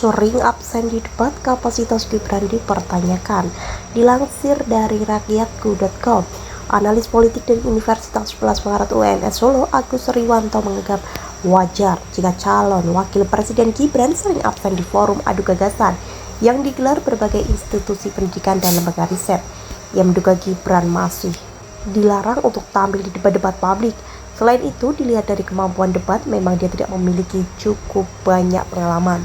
sering absen di debat, kapasitas Gibran dipertanyakan. Dilansir dari rakyatku.com, analis politik dari Universitas 11 Maret UNS Solo, Agus Riwanto menganggap wajar jika calon wakil presiden Gibran sering absen di forum adu gagasan yang digelar berbagai institusi pendidikan dan lembaga riset. Ia menduga Gibran masih dilarang untuk tampil di debat-debat publik. Selain itu, dilihat dari kemampuan debat, memang dia tidak memiliki cukup banyak pengalaman.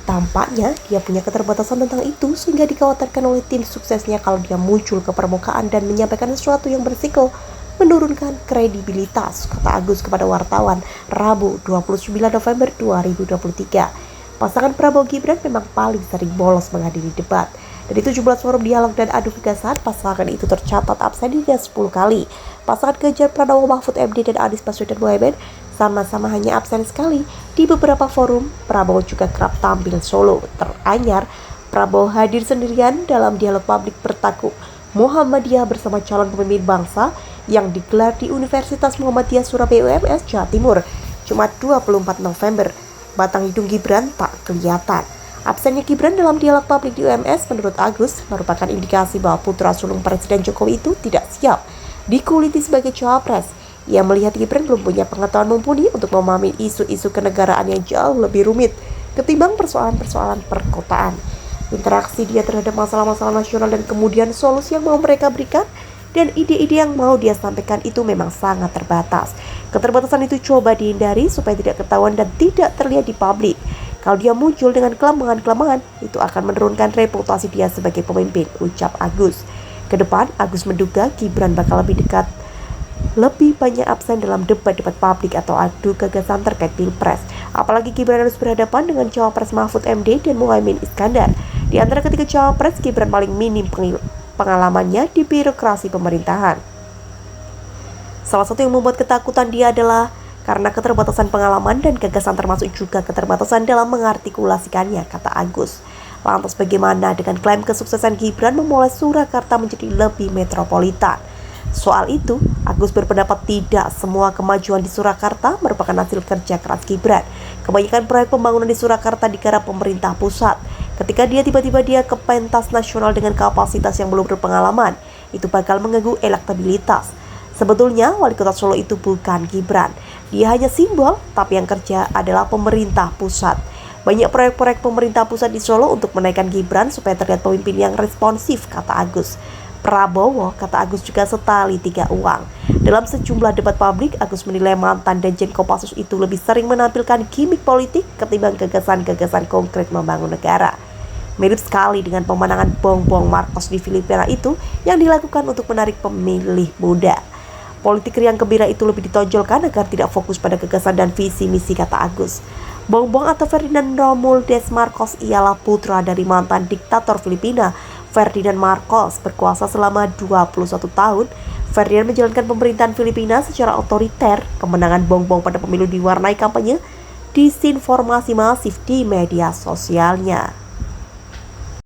Tampaknya dia punya keterbatasan tentang itu, sehingga dikhawatirkan oleh tim suksesnya kalau dia muncul ke permukaan dan menyampaikan sesuatu yang berisiko menurunkan kredibilitas, kata Agus kepada wartawan Rabu 29 November 2023. Pasangan Prabowo Gibran memang paling sering bolos menghadiri debat. Dari 17 forum dialog dan adu gagasan, pasangan itu tercatat absen hingga 10 kali. Pasangan Ganjar Pranowo Mahfud MD dan Anies Baswedan Mohaimin sama-sama hanya absen sekali. Di beberapa forum, Prabowo juga kerap tampil solo. Teranyar, Prabowo hadir sendirian dalam dialog publik bertajuk Muhammadiyah bersama calon pemimpin bangsa yang digelar di Universitas Muhammadiyah Surabaya UMS, Jawa Timur, Jumat 24 November. Batang hidung Gibran tak kelihatan. Absennya Gibran dalam dialog publik di UMS menurut Agus merupakan indikasi bahwa putra sulung Presiden Jokowi itu tidak siap dikuliti sebagai cawapres. Ia melihat Gibran belum punya pengetahuan mumpuni untuk memahami isu-isu kenegaraan yang jauh lebih rumit ketimbang persoalan-persoalan perkotaan. Interaksi dia terhadap masalah-masalah nasional dan kemudian solusi yang mau mereka berikan dan ide-ide yang mau dia sampaikan itu memang sangat terbatas. Keterbatasan itu coba dihindari supaya tidak ketahuan dan tidak terlihat di publik. Kalau dia muncul dengan kelemahan-kelemahan, itu akan menurunkan reputasi dia sebagai pemimpin, ucap Agus. Kedepan, Agus menduga Gibran bakal lebih banyak absen dalam debat-debat publik atau adu gagasan terkait Pilpres. Apalagi Gibran harus berhadapan dengan cawapres Mahfud MD dan Muhaimin Iskandar. Di antara ketiga cawapres, Gibran paling minim pengalamannya di birokrasi pemerintahan. Salah satu yang membuat ketakutan dia adalah karena keterbatasan pengalaman dan gagasan, termasuk juga keterbatasan dalam mengartikulasikannya, kata Agus. Lantas bagaimana dengan klaim kesuksesan Gibran memulai Surakarta menjadi lebih metropolitan? Soal itu, Agus berpendapat tidak semua kemajuan di Surakarta merupakan hasil kerja keras Gibran. Kebanyakan proyek pembangunan di Surakarta digarap pemerintah pusat. Ketika tiba-tiba dia ke pentas nasional dengan kapasitas yang belum berpengalaman, itu bakal mengganggu elektabilitas. Sebetulnya wali kota Solo itu bukan Gibran. Dia hanya simbol, tapi yang kerja adalah pemerintah pusat. Banyak proyek-proyek pemerintah pusat di Solo untuk menaikkan Gibran supaya terlihat pemimpin yang responsif, kata Agus. Prabowo, kata Agus, juga setali tiga uang. Dalam sejumlah debat publik, Agus menilai mantan Danjen Kopassus itu lebih sering menampilkan gimmick politik ketimbang gagasan-gagasan konkret membangun negara. Mirip sekali dengan pemenangan Bongbong Marcos di Filipina itu yang dilakukan untuk menarik pemilih muda. Politik riang gembira itu lebih ditonjolkan agar tidak fokus pada gagasan dan visi misi, kata Agus. Bongbong atau Ferdinand Romualdez Marcos ialah putra dari mantan diktator Filipina, Ferdinand Marcos, berkuasa selama 21 tahun. Ferdinand menjalankan pemerintahan Filipina secara otoriter. Kemenangan Bongbong pada pemilu diwarnai kampanye disinformasi masif di media sosialnya.